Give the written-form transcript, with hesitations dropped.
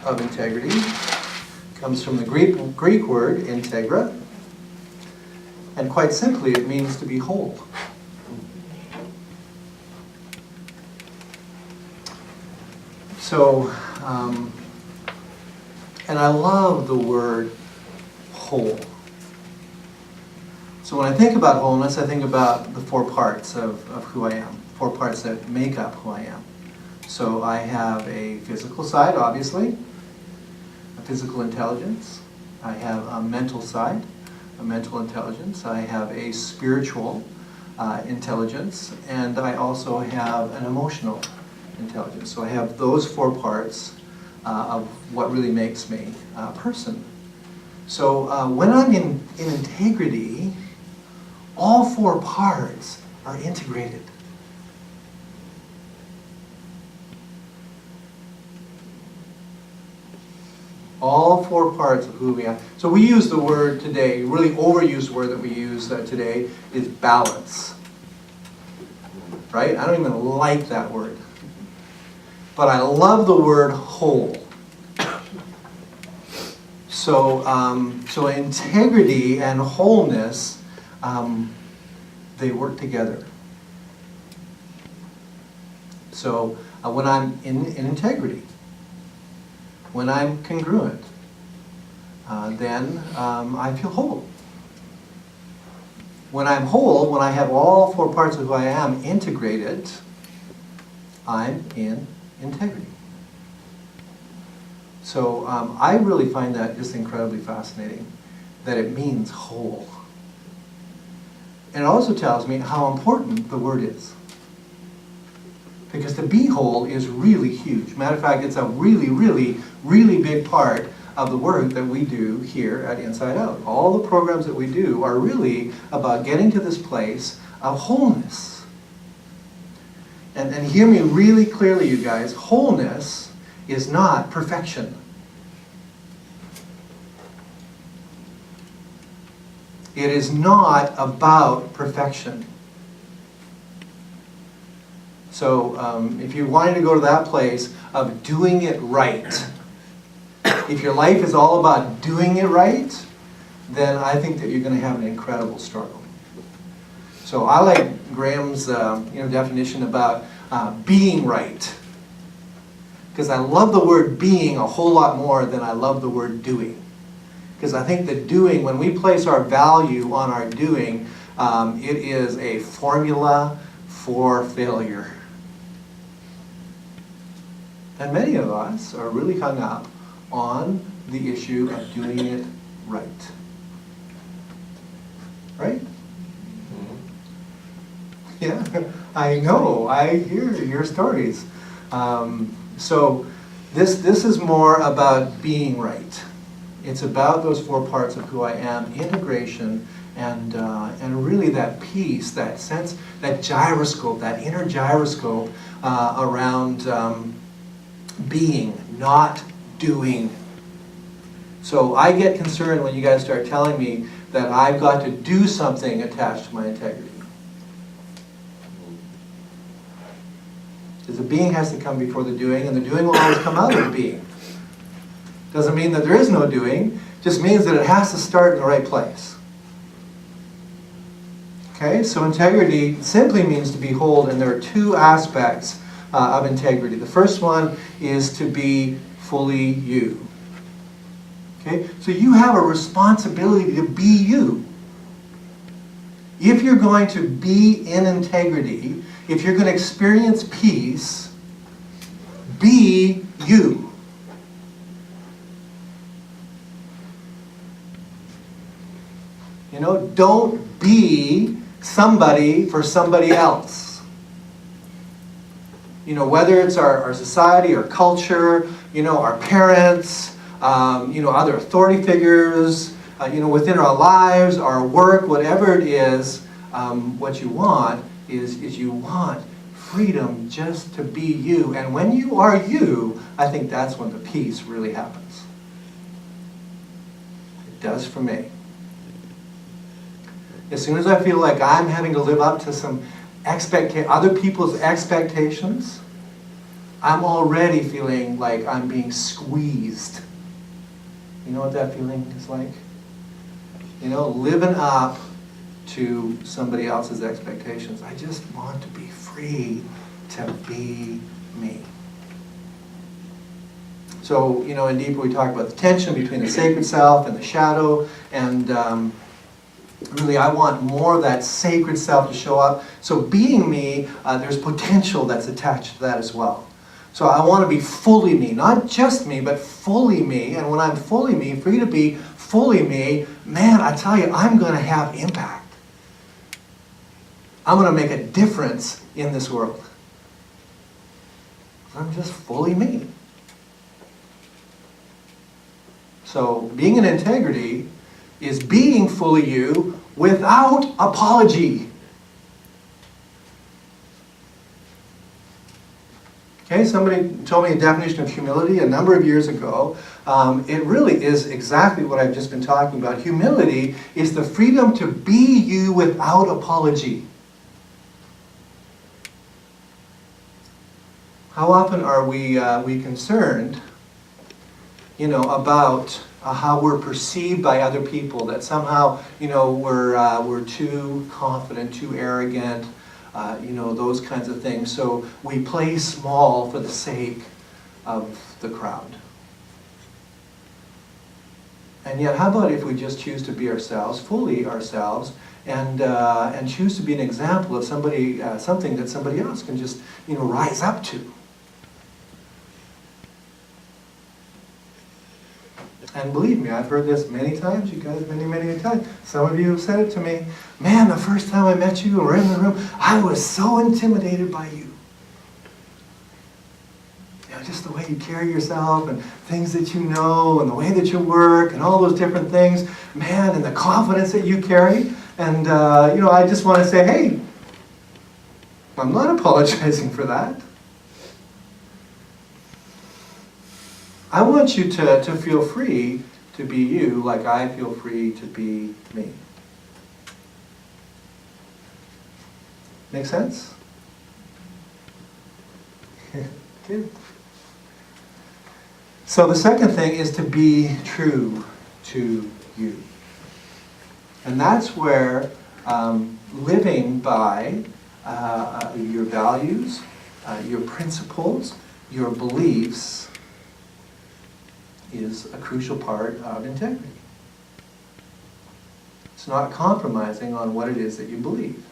of integrity comes from the Greek word integra, and quite simply it means to be whole. So, and I love the word whole. So when I think about wholeness, I think about the four parts of who I am, four parts that make up who I am. So I have a physical side, obviously, a physical intelligence. I have a mental side, a mental intelligence. I have a spiritual intelligence, and I also have an emotional intelligence. So I have those four parts of what really makes me a person. So when I'm in integrity, all four parts are integrated. All four parts of who we are. So we use the word today, really overused word that we use today is balance. Right? I don't even like that word. But I love the word whole. So integrity and wholeness, they work together. So when I'm in integrity, when I'm congruent, then I feel whole. When I'm whole, when I have all four parts of who I am integrated, I'm in integrity. So I really find that just incredibly fascinating, that it means whole. And it also tells me how important the word is. Because to be whole is really huge. Matter of fact, it's a really, really, really big part of the work that we do here at Inside Out. All the programs that we do are really about getting to this place of wholeness. And hear me really clearly, you guys. Wholeness is not perfection. It is not about perfection. So if you wanted to go to that place of doing it right, if your life is all about doing it right, then I think that you're going to have an incredible struggle. So I like Graham's definition about being right. Because I love the word being a whole lot more than I love the word doing. Because I think that doing, when we place our value on our doing, it is a formula for failure. And many of us are really hung up on the issue of doing it right. Right? Yeah, I know. I hear your stories. So this is more about being right. It's about those four parts of who I am, integration, and really that peace, that sense, that gyroscope, that inner gyroscope around being, not doing. So I get concerned when you guys start telling me that I've got to do something attached to my integrity. Because the being has to come before the doing, and the doing will always come out of the being. Doesn't mean that there is no doing, just means that it has to start in the right place. Okay, so integrity simply means to be whole, and there are two aspects of integrity. The first one is to be fully you. Okay, so you have a responsibility to be you. If you're going to be in integrity, if you're going to experience peace, be you. You know, don't be somebody for somebody else. You know, whether it's our society, our culture, you know, our parents, other authority figures, within our lives, our work, whatever it is, what you want is you want freedom just to be you. And when you are you, I think that's when the peace really happens. It does for me. As soon as I feel like I'm having to live up to some other people's expectations, I'm already feeling like I'm being squeezed. You know what that feeling is like? You know, living up to somebody else's expectations. I just want to be free to be me. So, you know, in Deeper we talk about the tension between the sacred self and the shadow, and really I want more of that sacred self to show up. So being me, there's potential that's attached to that as well. So I want to be fully me, not just me, but fully me. And when I'm fully me, free to be fully me, man, I tell you, I'm going to have impact. I'm going to make a difference in this world. I'm just fully me. So being in integrity is being fully you without apology. Okay, somebody told me a definition of humility a number of years ago. It really is exactly what I've just been talking about. Humility is the freedom to be you without apology. How often are we concerned, you know, about how we're perceived by other people? That somehow, you know, we're too confident, too arrogant, you know, those kinds of things. So we play small for the sake of the crowd. And yet, how about if we just choose to be ourselves, fully ourselves, and choose to be an example of somebody, something that somebody else can just, you know, rise up to. And believe me, I've heard this many times, you guys, many, many times. Some of you have said it to me. Man, the first time I met you and we're in the room, I was so intimidated by you. You know, just the way you carry yourself and things that you know and the way that you work and all those different things. Man, and the confidence that you carry. And, you know, I just want to say, hey, I'm not apologizing for that. I want you to feel free to be you like I feel free to be me. Make sense? Good. So the second thing is to be true to you. And that's where living by your values, your principles, your beliefs is a crucial part of integrity. It's not compromising on what it is that you believe.